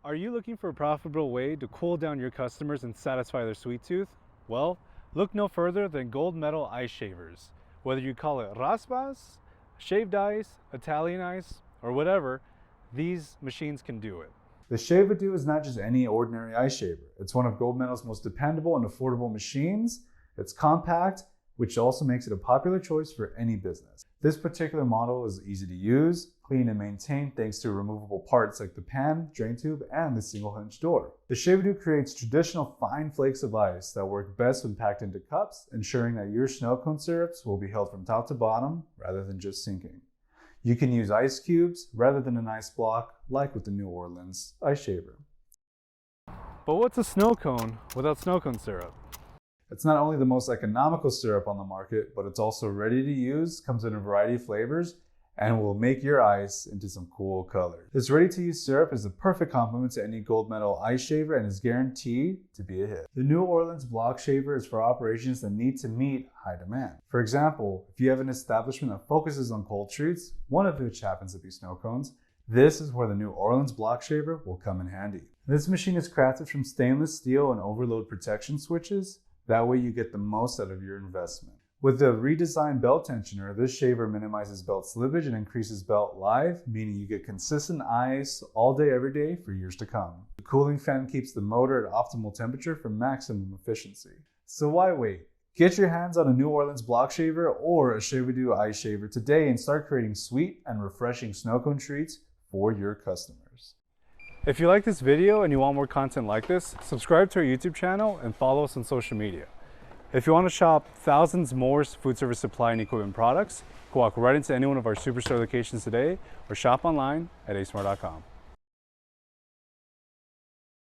Are you looking for a profitable way to cool down your customers and satisfy their sweet tooth? Well, look no further than gold medal ice shavers. Whether you call it raspas, shaved ice, Italian ice, or whatever, these machines can do it. The Shav-A-Doo is not just any ordinary ice shaver. It's one of gold medal's most dependable and affordable machines. It's compact, which also makes it a popular choice for any business. This particular model is easy to use, clean and maintain thanks to removable parts like the pan, drain tube, and the single hinge door. The Shav-A-Doo creates traditional fine flakes of ice that work best when packed into cups, ensuring that your snow cone syrups will be held from top to bottom rather than just sinking. You can use ice cubes rather than an ice block, like with the New Orleans ice shaver. But what's a snow cone without snow cone syrup? It's not only the most economical syrup on the market, but it's also ready to use, comes in a variety of flavors, and will make your ice into some cool colors. This ready-to-use syrup is a perfect complement to any gold medal ice shaver and is guaranteed to be a hit. The New Orleans block shaver is for operations that need to meet high demand. For example, if you have an establishment that focuses on cold treats, one of which happens to be snow cones, this is where the New Orleans block shaver will come in handy. This machine is crafted from stainless steel and overload protection switches. That way you get the most out of your investment. With the redesigned belt tensioner, this shaver minimizes belt slippage and increases belt life, meaning you get consistent ice all day, every day for years to come. The cooling fan keeps the motor at optimal temperature for maximum efficiency. So why wait? Get your hands on a New Orleans block shaver or a Shav-A-Doo ice shaver today and start creating sweet and refreshing snow cone treats for your customers. If you like this video and you want more content like this, subscribe to our YouTube channel and follow us on social media. If you want to shop thousands more food service supply and equipment products, walk right into any one of our Superstore locations today or shop online at asmart.com.